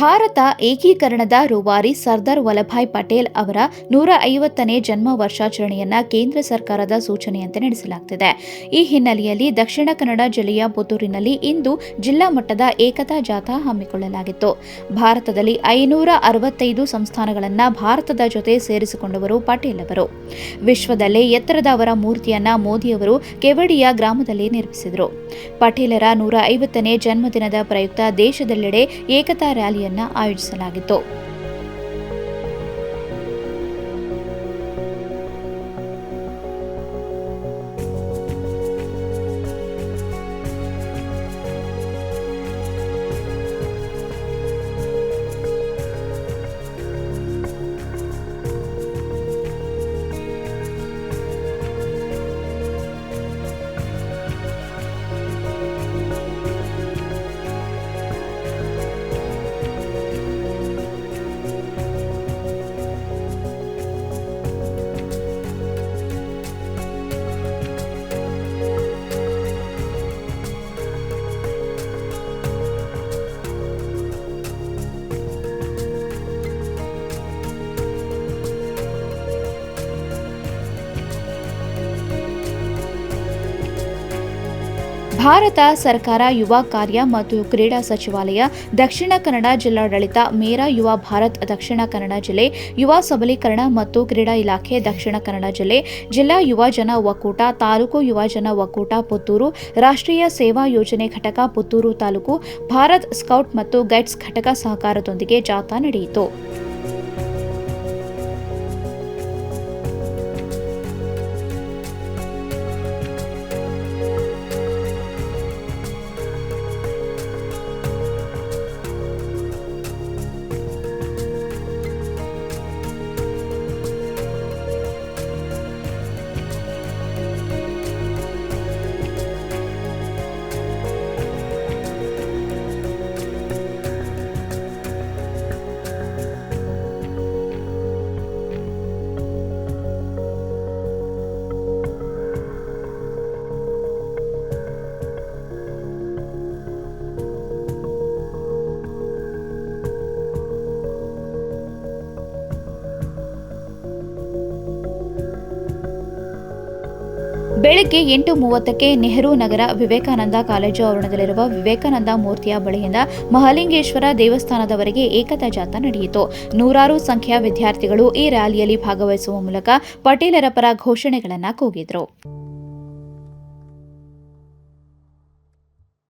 ಭಾರತ ಏಕೀಕರಣದ ರೂವಾರಿ ಸರ್ದಾರ್ ವಲ್ಲಭಾಯ್ ಪಟೇಲ್ ಅವರ 150ನೇ ಜನ್ಮ ವರ್ಷಾಚರಣೆಯನ್ನು ಕೇಂದ್ರ ಸರ್ಕಾರದ ಸೂಚನೆಯಂತೆ ನಡೆಸಲಾಗುತ್ತಿದೆ. ಈ ಹಿನ್ನೆಲೆಯಲ್ಲಿ ದಕ್ಷಿಣ ಕನ್ನಡ ಜಿಲ್ಲೆಯ ಪುತ್ತೂರಿನಲ್ಲಿ ಇಂದು ಜಿಲ್ಲಾ ಮಟ್ಟದ ಏಕತಾ ಜಾಥಾ ಹಮ್ಮಿಕೊಳ್ಳಲಾಗಿತ್ತು. ಭಾರತದಲ್ಲಿ 565 ಸಂಸ್ಥಾನಗಳನ್ನು ಭಾರತದ ಜೊತೆ ಸೇರಿಸಿಕೊಂಡವರು ಪಟೇಲ್ ಅವರು. ವಿಶ್ವದಲ್ಲೇ ಎತ್ತರದ ಅವರ ಮೂರ್ತಿಯನ್ನ ಮೋದಿಯವರು ಕೆವಡಿಯ ಗ್ರಾಮದಲ್ಲಿ ನಿರ್ಮಿಸಿದರು. ಪಟೇಲರ 150ನೇ ಜನ್ಮದಿನದ ಪ್ರಯುಕ್ತ ದೇಶದೆಲ್ಲೆಡೆ ಏಕತಾ ರ್ಯಾಲಿಯನ್ನು ಆಯೋಜಿಸಲಾಗಿತ್ತು. ಭಾರತ ಸರ್ಕಾರ ಯುವ ಕಾರ್ಯ ಮತ್ತು ಕ್ರೀಡಾ ಸಚಿವಾಲಯ, ದಕ್ಷಿಣ ಕನ್ನಡ ಜಿಲ್ಲಾಡಳಿತ, ಮೇರಾ ಯುವ ಭಾರತ್ ದಕ್ಷಿಣ ಕನ್ನಡ ಜಿಲ್ಲೆ, ಯುವ ಸಬಲೀಕರಣ ಮತ್ತು ಕ್ರೀಡಾ ಇಲಾಖೆ ದಕ್ಷಿಣ ಕನ್ನಡ ಜಿಲ್ಲೆ, ಜಿಲ್ಲಾ ಯುವಜನ ಒಕ್ಕೂಟ, ತಾಲೂಕು ಯುವಜನ ಒಕ್ಕೂಟ ಪುತ್ತೂರು, ರಾಷ್ಟ್ರೀಯ ಸೇವಾ ಯೋಜನೆ ಘಟಕ ಪುತ್ತೂರು ತಾಲೂಕು, ಭಾರತ್ ಸ್ಕೌಟ್ ಮತ್ತು ಗೈಡ್ಸ್ ಘಟಕ ಸಹಕಾರದೊಂದಿಗೆ ಜಾಥಾ ನಡೆಯಿತು. ಬೆಳಗ್ಗೆ 8:30ಕ್ಕೆ ನೆಹರು ನಗರ ವಿವೇಕಾನಂದ ಕಾಲೇಜು ಆವರಣದಲ್ಲಿರುವ ವಿವೇಕಾನಂದ ಮೂರ್ತಿಯ ಬಳಿಯಿಂದ ಮಹಾಲಿಂಗೇಶ್ವರ ದೇವಸ್ಥಾನದವರೆಗೆ ಏಕತಾ ಜಾಥಾ ನಡೆಯಿತು. ನೂರಾರು ಸಂಖ್ಯೆಯ ವಿದ್ಯಾರ್ಥಿಗಳು ಈ ರ್ಯಾಲಿಯಲ್ಲಿ ಭಾಗವಹಿಸುವ ಮೂಲಕ ಪಟೇಲರ ಪರ ಘೋಷಣೆಗಳನ್ನು ಕೂಗಿದರು.